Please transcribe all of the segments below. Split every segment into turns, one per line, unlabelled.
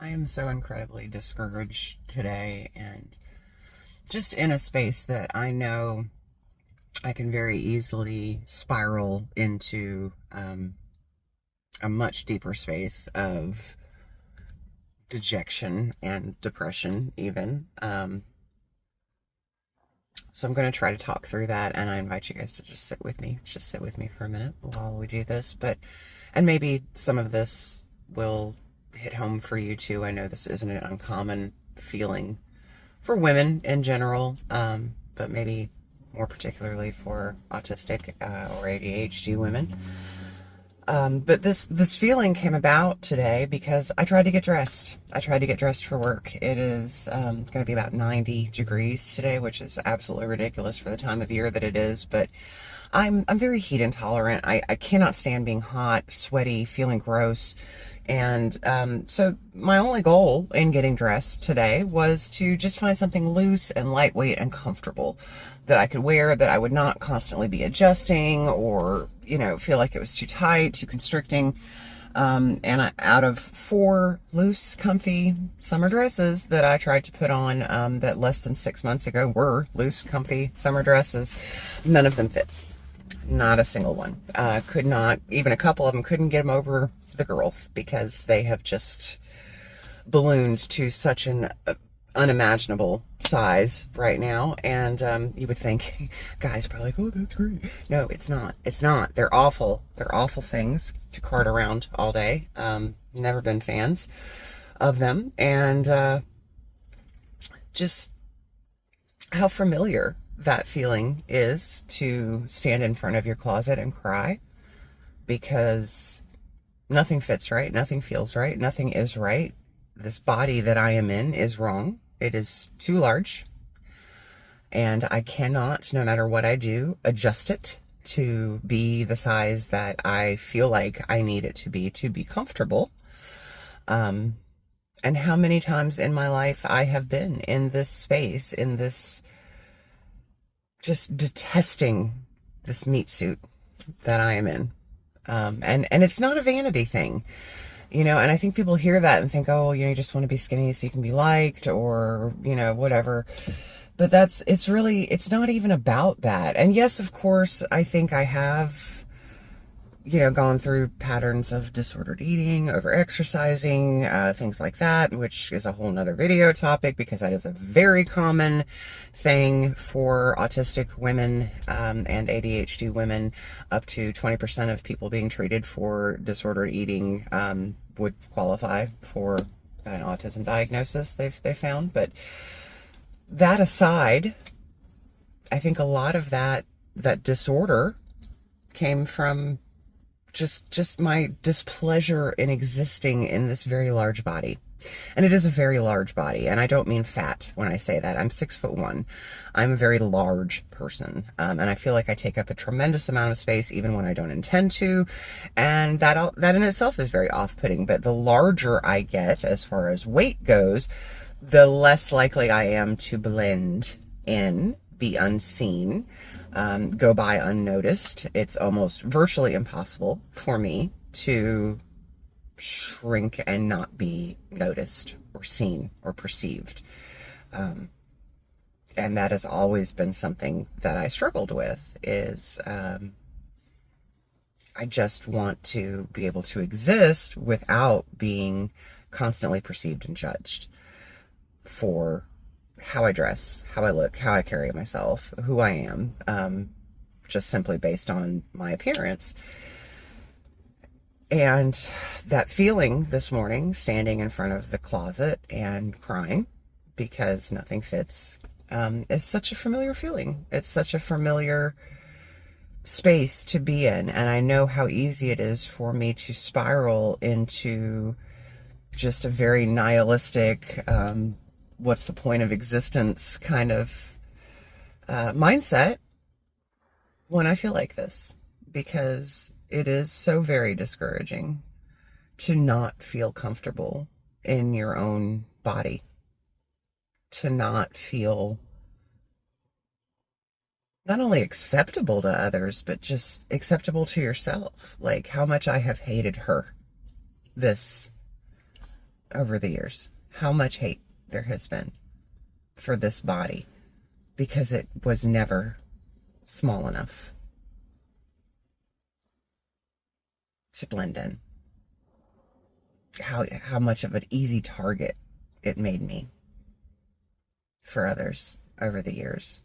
I am so incredibly discouraged today and just in a space that I know I can very easily spiral into a much deeper space of dejection and depression even. So I'm going to try to talk through that, and I invite you guys to just sit with me for a minute while we do this. And maybe some of this will hit home for you too. I know this isn't an uncommon feeling for women in general, but maybe more particularly for autistic or ADHD women. But this feeling came about today because I tried to get dressed. I tried to get dressed for work. It is going to be about 90 degrees today, which is absolutely ridiculous for the time of year that it is. But I'm very heat intolerant. I cannot stand being hot, sweaty, feeling gross. And so my only goal in getting dressed today was to just find something loose and lightweight and comfortable that I could wear, that I would not constantly be adjusting or, feel like it was too tight, too constricting. Out of 4 loose, comfy summer dresses that I tried to put on that less than 6 months ago were loose, comfy summer dresses, none of them fit. Not a single one. Could not, even a couple of them couldn't get them over the girls because they have just ballooned to such an unimaginable size right now. And you would think guys are probably like, oh, that's great. No, it's not. It's not. They're awful. They're awful things to cart around all day. Never been fans of them. And just how familiar that feeling is to stand in front of your closet and cry because nothing fits right, nothing feels right, nothing is right. This body that I am in is wrong. It is too large, and I cannot, no matter what I do, adjust it to be the size that I feel like I need it to be comfortable. And how many times in my life I have been in this space, in this just detesting this meat suit that I am in. And it's not a vanity thing, and I think people hear that and think, oh, you just want to be skinny so you can be liked or, whatever. But it's not even about that. And yes, of course, I think I have, gone through patterns of disordered eating, over exercising, things like that, which is a whole nother video topic because that is a very common thing for autistic women and ADHD women. Up to 20% of people being treated for disordered eating would qualify for an autism diagnosis, they found. But that aside, I think a lot of that disorder came from just my displeasure in existing in this very large body. And it is a very large body, and I don't mean fat when I say that. I'm 6'1". I'm a very large person, and I feel like I take up a tremendous amount of space even when I don't intend to, and that in itself is very off-putting. But the larger I get as far as weight goes, the less likely I am to blend in, be unseen, go by unnoticed. It's almost virtually impossible for me to shrink and not be noticed or seen or perceived. And that has always been something that I struggled with is I just want to be able to exist without being constantly perceived and judged for how I dress, how I look, how I carry myself, who I am, just simply based on my appearance. And that feeling this morning, standing in front of the closet and crying because nothing fits, is such a familiar feeling. It's such a familiar space to be in. And I know how easy it is for me to spiral into just a very nihilistic, what's the point of existence kind of mindset when I feel like this, because it is so very discouraging to not feel comfortable in your own body, to not feel not only acceptable to others, but just acceptable to yourself. Like how much I have hated her this over the years, how much hate there has been for this body because it was never small enough to blend in. How much of an easy target it made me for others over the years,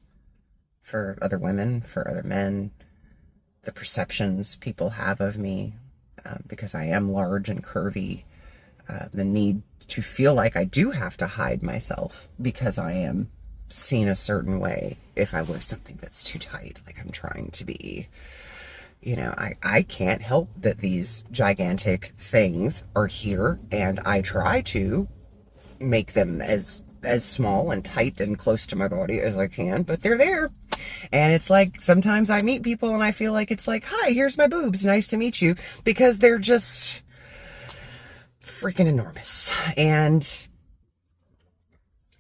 for other women, for other men, the perceptions people have of me, because I am large and curvy, the need to feel like I do have to hide myself because I am seen a certain way if I wear something that's too tight, like I'm trying to be. You know, I can't help that these gigantic things are here, and I try to make them as small and tight and close to my body as I can, but they're there. And it's like, sometimes I meet people and I feel like it's like, hi, here's my boobs, nice to meet you, because they're just freaking enormous. And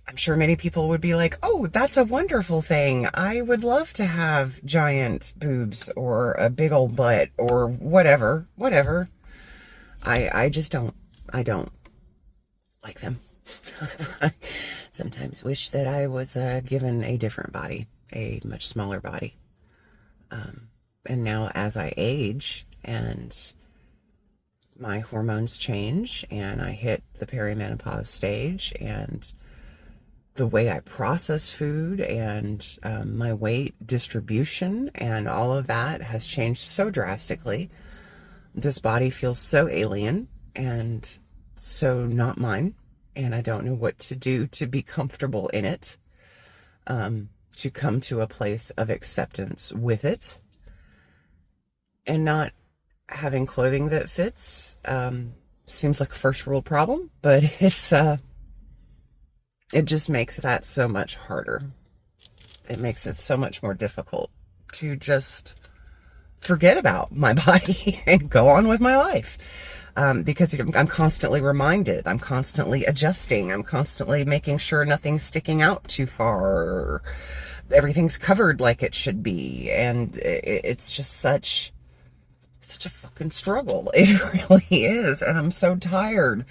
I'm sure many people would be like, oh, that's a wonderful thing. I would love to have giant boobs or a big old butt or whatever. I just don't like them. I sometimes wish that I was given a different body, a much smaller body. And now as I age and my hormones change and I hit the perimenopause stage, and the way I process food and my weight distribution and all of that has changed so drastically. This body feels so alien and so not mine, and I don't know what to do to be comfortable in it, to come to a place of acceptance with it, and not having clothing that fits. Seems like a first world problem, but it just makes that so much harder. It makes it so much more difficult to just forget about my body and go on with my life. Because I'm constantly reminded, I'm constantly adjusting, I'm constantly making sure nothing's sticking out too far, everything's covered like it should be, and it's just such a fucking struggle. It really is, and I'm so tired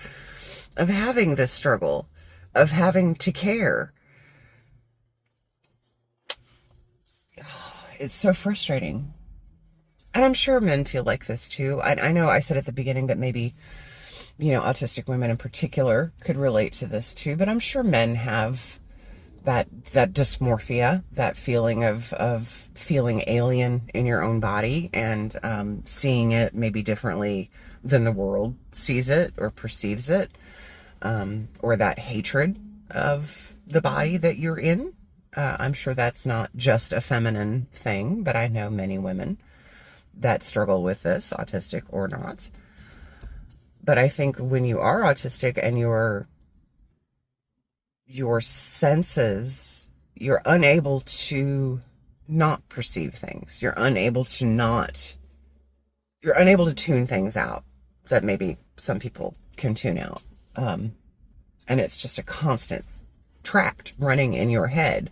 of having this struggle, of having to care. It's so frustrating. And I'm sure men feel like this too. I know I said at the beginning that maybe, autistic women in particular could relate to this too, but I'm sure men have that dysmorphia, that feeling of feeling alien in your own body and seeing it maybe differently than the world sees it or perceives it, or that hatred of the body that you're in. I'm sure that's not just a feminine thing, but I know many women that struggle with this, autistic or not. But I think when you are autistic and your senses, you're unable to not perceive things. You're unable to tune things out that maybe some people can tune out. And it's just a constant tract running in your head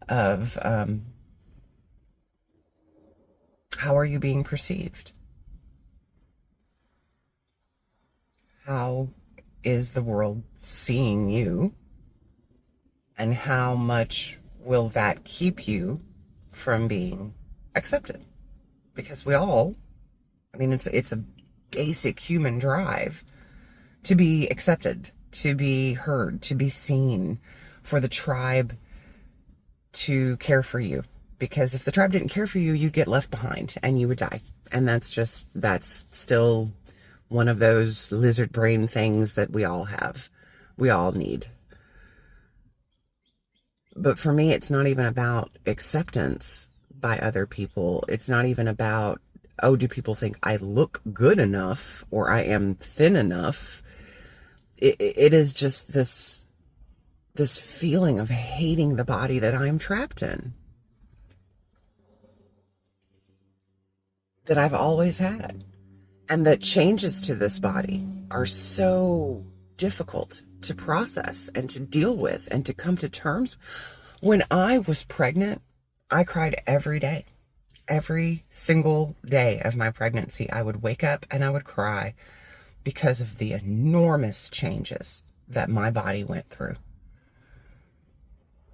of, how are you being perceived? How is the world seeing you? And how much will that keep you from being accepted? Because it's a basic human drive to be accepted, to be heard, to be seen, for the tribe to care for you. Because if the tribe didn't care for you, you'd get left behind and you would die. And that's still one of those lizard brain things that we all have. We all need. But for me, it's not even about acceptance by other people. It's not even about, oh, do people think I look good enough or I am thin enough? It is just this feeling of hating the body that I'm trapped in, that I've always had, and that changes to this body are so difficult to process and to deal with and to come to terms. When I was pregnant, I cried every day. Every single day of my pregnancy, I would wake up and I would cry because of the enormous changes that my body went through.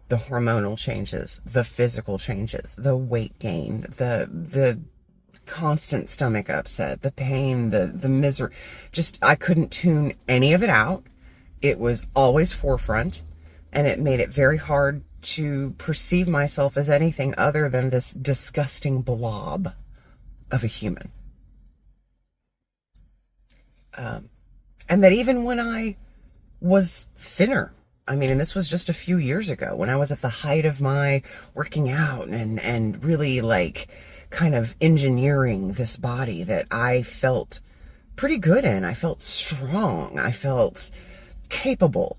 The hormonal changes, the physical changes, the weight gain, the constant stomach upset, the pain, the misery. Just, I couldn't tune any of it out. It was always forefront, and it made it very hard to perceive myself as anything other than this disgusting blob of a human. And that even when I was thinner, I mean, and this was just a few years ago, when I was at the height of my working out and really like kind of engineering this body that I felt pretty good in. I felt strong. I felt capable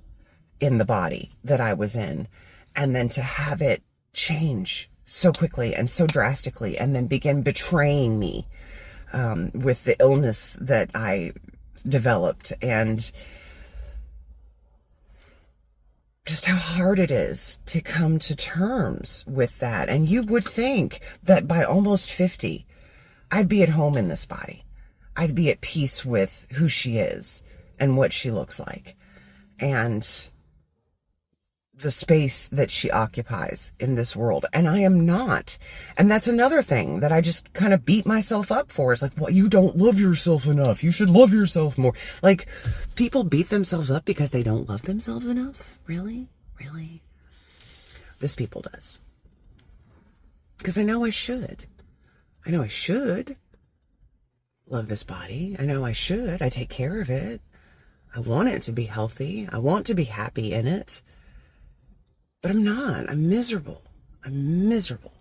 in the body that I was in. And then to have it change so quickly and so drastically, and then begin betraying me with the illness that I developed, and just how hard it is to come to terms with that. And you would think that by almost 50, I'd be at home in this body. I'd be at peace with who she is and what she looks like and the space that she occupies in this world. And I am not. And that's another thing that I just kind of beat myself up for. It's like, well, you don't love yourself enough. You should love yourself more. Like, people beat themselves up because they don't love themselves enough. Really? Really? This people does. Because I know I should. I know I should love this body. I know I should. I take care of it. I want it to be healthy. I want to be happy in it. But I'm not. I'm miserable. I'm miserable.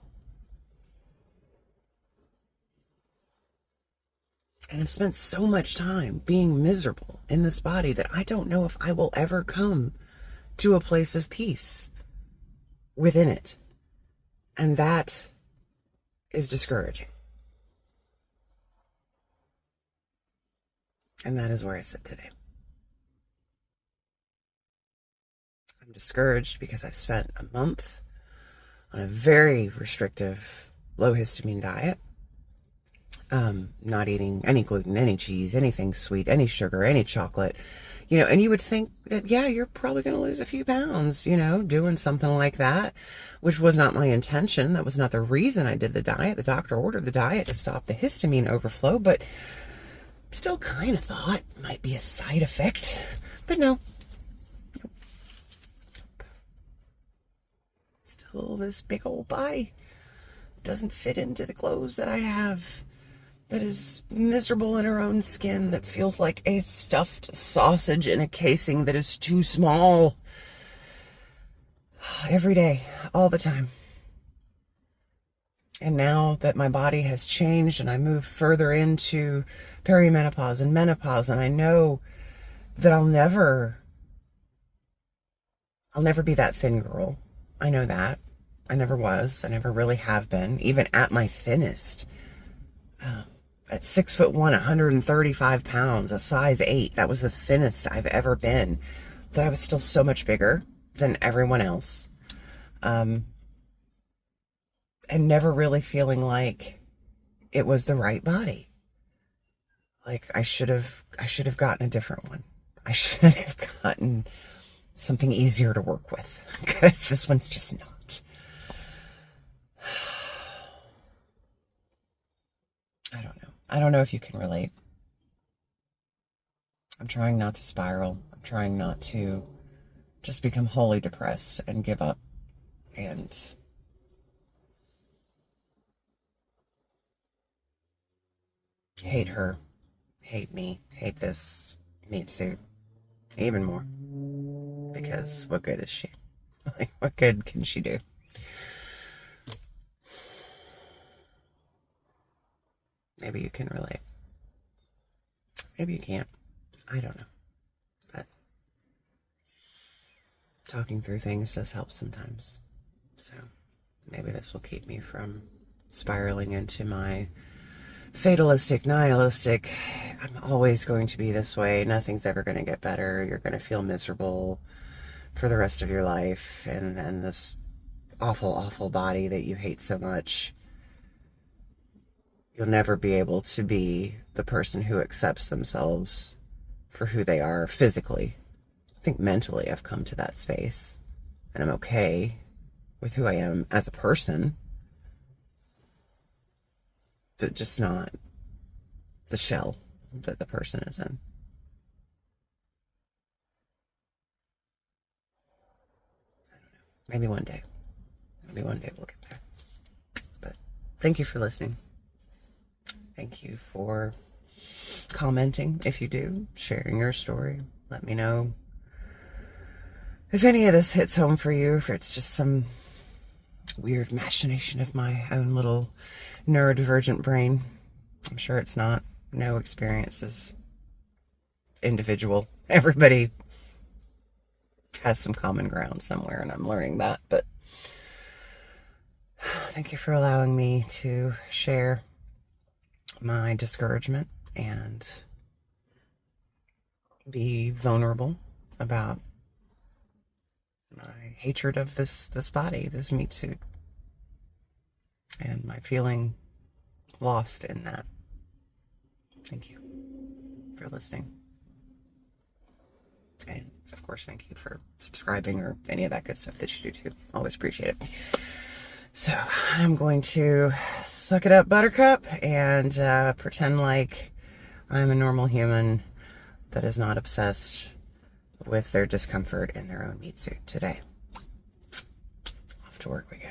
And I've spent so much time being miserable in this body that I don't know if I will ever come to a place of peace within it. And that is discouraging. And that is where I sit today. I'm discouraged because I've spent a month on a very restrictive, low histamine diet. Not eating any gluten, any cheese, anything sweet, any sugar, any chocolate, and you would think that, yeah, you're probably going to lose a few pounds, doing something like that, which was not my intention. That was not the reason I did the diet. The doctor ordered the diet to stop the histamine overflow, but still kind of thought it might be a side effect, but no. Still, this big old body doesn't fit into the clothes that I have, that is miserable in her own skin, that feels like a stuffed sausage in a casing that is too small. Every day, all the time. And now that my body has changed and I move further into perimenopause and menopause, and I know that I'll never be that thin girl. I know that. I never was. I never really have been, even at my thinnest. At 6'1", 135 pounds, a size 8, that was the thinnest I've ever been. That I was still so much bigger than everyone else. And never really feeling like it was the right body. Like I should have gotten a different one. I should have gotten something easier to work with, because this one's just not. I don't know. I don't know if you can relate. I'm trying not to spiral. I'm trying not to just become wholly depressed and give up and hate her, hate me, hate this meat suit even more. Because what good is she? Like, what good can she do? Maybe you can relate. Maybe you can't. I don't know. But talking through things does help sometimes. So maybe this will keep me from spiraling into my fatalistic, nihilistic, I'm always going to be this way, nothing's ever going to get better, you're going to feel miserable for the rest of your life, and then this awful, awful body that you hate so much. You'll never be able to be the person who accepts themselves for who they are physically. I think mentally I've come to that space, and I'm okay with who I am as a person, but just not the shell that the person is in. Maybe one day. Maybe one day we'll get there. But thank you for listening. Thank you for commenting if you do, sharing your story. Let me know if any of this hits home for you, if it's just some weird machination of my own little neurodivergent brain. I'm sure it's not. No experience is individual. Everybody has some common ground somewhere, and I'm learning that. But thank you for allowing me to share my discouragement and be vulnerable about my hatred of this body, this meat suit, and my feeling lost in that. Thank you for listening. And of course, thank you for subscribing or any of that good stuff that you do too. Always appreciate it. So I'm going to suck it up, Buttercup, and pretend like I'm a normal human that is not obsessed with their discomfort in their own meat suit today. Off to work we go.